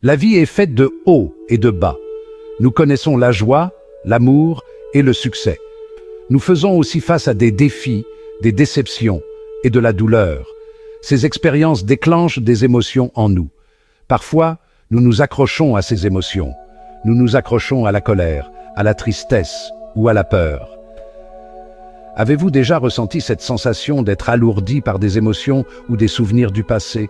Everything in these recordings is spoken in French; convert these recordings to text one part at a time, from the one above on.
La vie est faite de hauts et de bas. Nous connaissons la joie, l'amour et le succès. Nous faisons aussi face à des défis, des déceptions et de la douleur. Ces expériences déclenchent des émotions en nous. Parfois, nous nous accrochons à ces émotions. Nous nous accrochons à la colère, à la tristesse ou à la peur. Avez-vous déjà ressenti cette sensation d'être alourdi par des émotions ou des souvenirs du passé?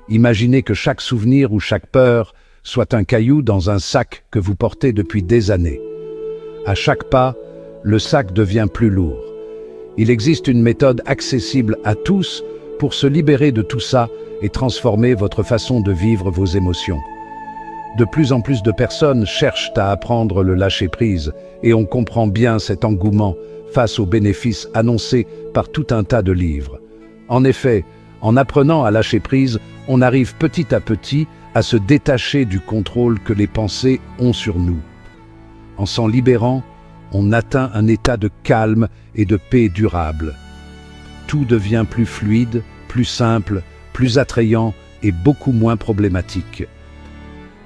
Imaginez que chaque souvenir ou chaque peur soit un caillou dans un sac que vous portez depuis des années. À chaque pas, le sac devient plus lourd. Il existe une méthode accessible à tous pour se libérer de tout ça et transformer votre façon de vivre vos émotions. De plus en plus de personnes cherchent à apprendre le lâcher-prise et on comprend bien cet engouement face aux bénéfices annoncés par tout un tas de livres. En effet, en apprenant à lâcher prise, on arrive petit à petit à se détacher du contrôle que les pensées ont sur nous. En s'en libérant, on atteint un état de calme et de paix durable. Tout devient plus fluide, plus simple, plus attrayant et beaucoup moins problématique.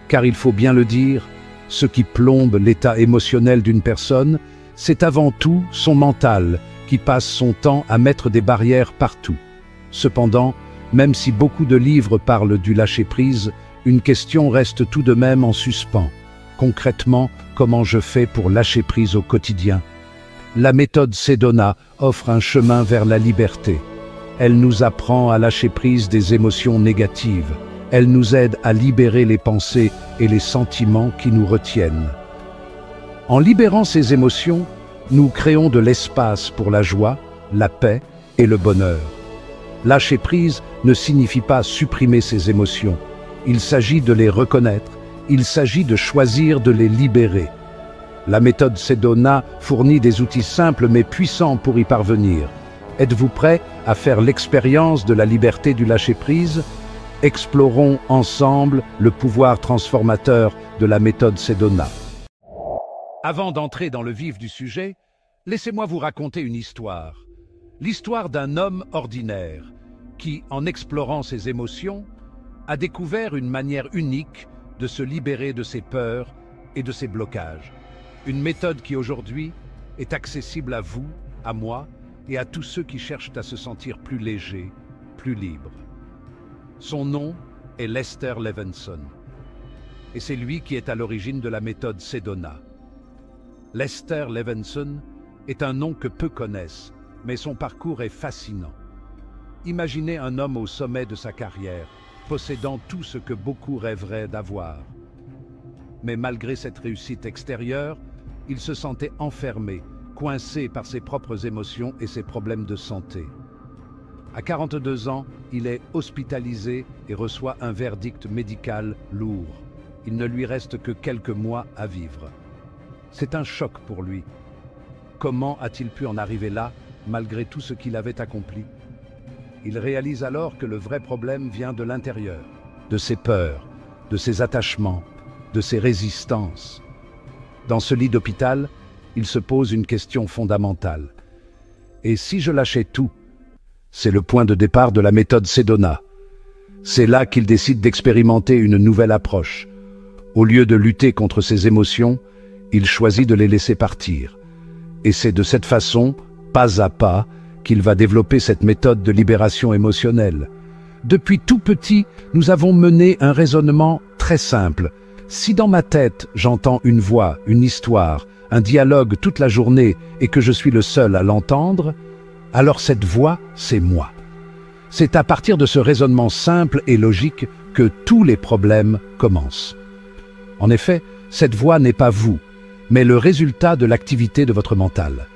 Car il faut bien le dire, ce qui plombe l'état émotionnel d'une personne, c'est avant tout son mental qui passe son temps à mettre des barrières partout. Cependant, même si beaucoup de livres parlent du lâcher-prise, une question reste tout de même en suspens. Concrètement, comment je fais pour lâcher prise au quotidien? La méthode Sedona offre un chemin vers la liberté. Elle nous apprend à lâcher prise des émotions négatives. Elle nous aide à libérer les pensées et les sentiments qui nous retiennent. En libérant ces émotions, nous créons de l'espace pour la joie, la paix et le bonheur. Lâcher prise ne signifie pas supprimer ces émotions. Il s'agit de les reconnaître, il s'agit de choisir de les libérer. La méthode Sedona fournit des outils simples mais puissants pour y parvenir. Êtes-vous prêt à faire l'expérience de la liberté du lâcher-prise? Explorons ensemble le pouvoir transformateur de la méthode Sedona. Avant d'entrer dans le vif du sujet, laissez-moi vous raconter une histoire. L'histoire d'un homme ordinaire qui, en explorant ses émotions, a découvert une manière unique de se libérer de ses peurs et de ses blocages. Une méthode qui aujourd'hui est accessible à vous, à moi et à tous ceux qui cherchent à se sentir plus légers, plus libres. Son nom est Lester Levenson et c'est lui qui est à l'origine de la méthode Sedona. Lester Levenson est un nom que peu connaissent, mais son parcours est fascinant. Imaginez un homme au sommet de sa carrière, possédant tout ce que beaucoup rêveraient d'avoir. Mais malgré cette réussite extérieure, il se sentait enfermé, coincé par ses propres émotions et ses problèmes de santé. À 42 ans, il est hospitalisé et reçoit un verdict médical lourd. Il ne lui reste que quelques mois à vivre. C'est un choc pour lui. Comment a-t-il pu en arriver là, malgré tout ce qu'il avait accompli? Il réalise alors que le vrai problème vient de l'intérieur, de ses peurs, de ses attachements, de ses résistances. Dans ce lit d'hôpital, il se pose une question fondamentale. Et si je lâchais tout? C'est le point de départ de la méthode Sedona. C'est là qu'il décide d'expérimenter une nouvelle approche. Au lieu de lutter contre ses émotions, il choisit de les laisser partir. Et c'est de cette façon, pas à pas, qu'il va développer cette méthode de libération émotionnelle. Depuis tout petit, nous avons mené un raisonnement très simple. Si dans ma tête, j'entends une voix, une histoire, un dialogue toute la journée et que je suis le seul à l'entendre, alors cette voix, c'est moi. C'est à partir de ce raisonnement simple et logique que tous les problèmes commencent. En effet, cette voix n'est pas vous, mais le résultat de l'activité de votre mental.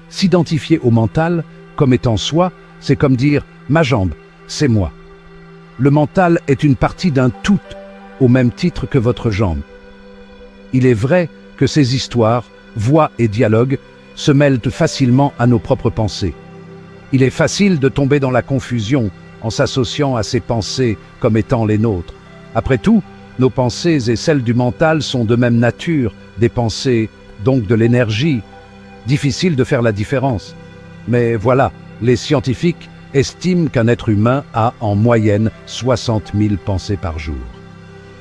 S'identifier au mental comme étant soi, c'est comme dire « ma jambe, c'est moi ». Le mental est une partie d'un tout, au même titre que votre jambe. Il est vrai que ces histoires, voix et dialogues se mêlent facilement à nos propres pensées. Il est facile de tomber dans la confusion en s'associant à ces pensées comme étant les nôtres. Après tout, nos pensées et celles du mental sont de même nature, des pensées, donc de l'énergie. Difficile de faire la différence. Mais voilà, les scientifiques estiment qu'un être humain a en moyenne 60 000 pensées par jour.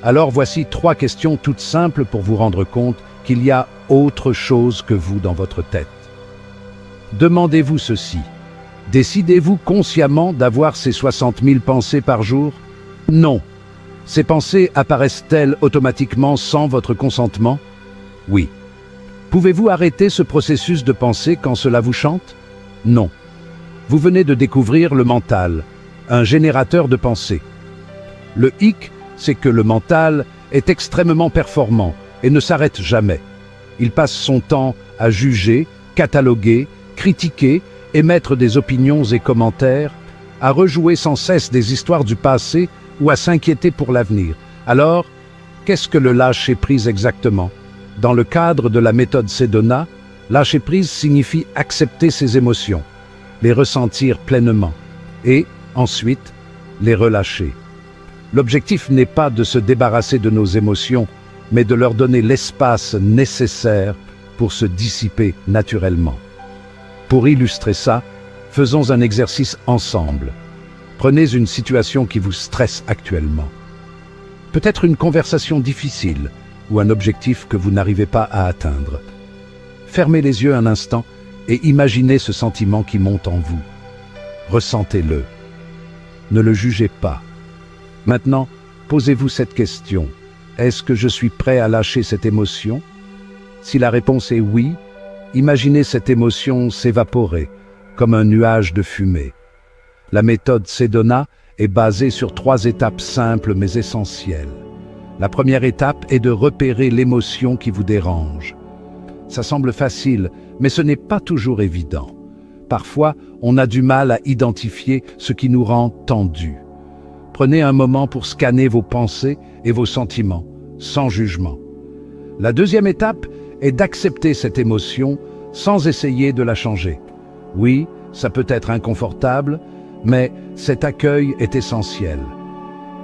Alors voici 3 questions toutes simples pour vous rendre compte qu'il y a autre chose que vous dans votre tête. Demandez-vous ceci. Décidez-vous consciemment d'avoir ces 60 000 pensées par jour? Non. Ces pensées apparaissent-elles automatiquement sans votre consentement? Oui. Pouvez-vous arrêter ce processus de pensée quand cela vous chante? Non. Vous venez de découvrir le mental, un générateur de pensées. Le hic, c'est que le mental est extrêmement performant et ne s'arrête jamais. Il passe son temps à juger, cataloguer, critiquer, émettre des opinions et commentaires, à rejouer sans cesse des histoires du passé ou à s'inquiéter pour l'avenir. Alors, qu'est-ce que le lâcher-prise exactement? Dans le cadre de la méthode Sedona, lâcher-prise signifie accepter ses émotions, les ressentir pleinement et, ensuite, les relâcher. L'objectif n'est pas de se débarrasser de nos émotions, mais de leur donner l'espace nécessaire pour se dissiper naturellement. Pour illustrer ça, faisons un exercice ensemble. Prenez une situation qui vous stresse actuellement. Peut-être une conversation difficile ou un objectif que vous n'arrivez pas à atteindre. Fermez les yeux un instant et imaginez ce sentiment qui monte en vous. Ressentez-le. Ne le jugez pas. Maintenant, posez-vous cette question. Est-ce que je suis prêt à lâcher cette émotion? Si la réponse est oui, imaginez cette émotion s'évaporer, comme un nuage de fumée. La méthode Sedona est basée sur 3 étapes simples mais essentielles. La première étape est de repérer l'émotion qui vous dérange. Ça semble facile, mais ce n'est pas toujours évident. Parfois, on a du mal à identifier ce qui nous rend tendus. Prenez un moment pour scanner vos pensées et vos sentiments, sans jugement. La deuxième étape est d'accepter cette émotion sans essayer de la changer. Oui, ça peut être inconfortable, mais cet accueil est essentiel.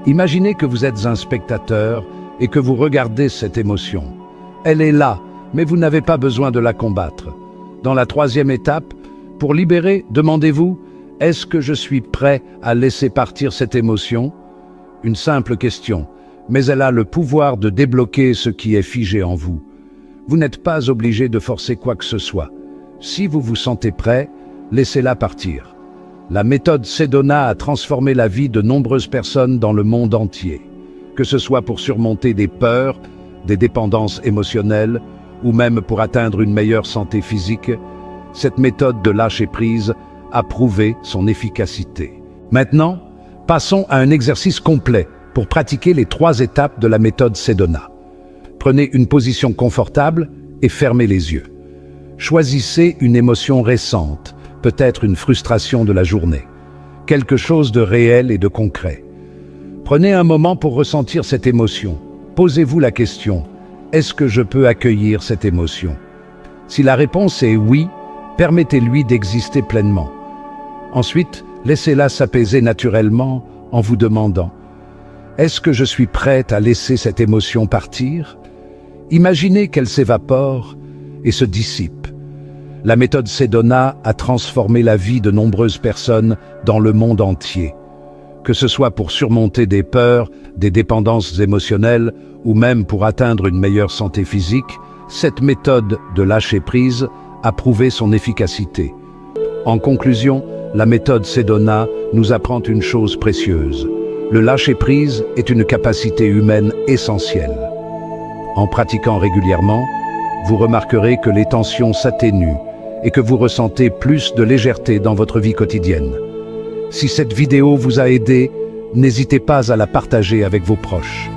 Imaginez que vous êtes un spectateur et que vous regardez cette émotion. Elle est là, mais vous n'avez pas besoin de la combattre. Dans la troisième étape, pour libérer, demandez-vous: est-ce que je suis prêt à laisser partir cette émotion? Une simple question, mais elle a le pouvoir de débloquer ce qui est figé en vous. Vous n'êtes pas obligé de forcer quoi que ce soit. Si vous vous sentez prêt, laissez-la partir. La méthode Sedona a transformé la vie de nombreuses personnes dans le monde entier. Que ce soit pour surmonter des peurs, des dépendances émotionnelles, ou même pour atteindre une meilleure santé physique, cette méthode de lâcher-prise a prouvé son efficacité. Maintenant, passons à un exercice complet pour pratiquer les 3 étapes de la méthode Sedona. Prenez une position confortable et fermez les yeux. Choisissez une émotion récente, peut-être une frustration de la journée, quelque chose de réel et de concret. Prenez un moment pour ressentir cette émotion. Posez-vous la question: est-ce que je peux accueillir cette émotion? Si la réponse est oui, permettez-lui d'exister pleinement. Ensuite, laissez-la s'apaiser naturellement en vous demandant: est-ce que je suis prête à laisser cette émotion partir? Imaginez qu'elle s'évapore et se dissipe. La méthode Sedona a transformé la vie de nombreuses personnes dans le monde entier. Que ce soit pour surmonter des peurs, des dépendances émotionnelles ou même pour atteindre une meilleure santé physique, cette méthode de lâcher-prise a prouvé son efficacité. En conclusion, la méthode Sedona nous apprend une chose précieuse. Le lâcher-prise est une capacité humaine essentielle. En pratiquant régulièrement, vous remarquerez que les tensions s'atténuent et que vous ressentez plus de légèreté dans votre vie quotidienne. Si cette vidéo vous a aidé, n'hésitez pas à la partager avec vos proches.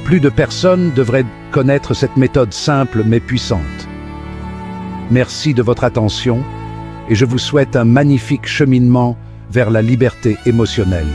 Plus de personnes devraient connaître cette méthode simple mais puissante. Merci de votre attention et je vous souhaite un magnifique cheminement vers la liberté émotionnelle.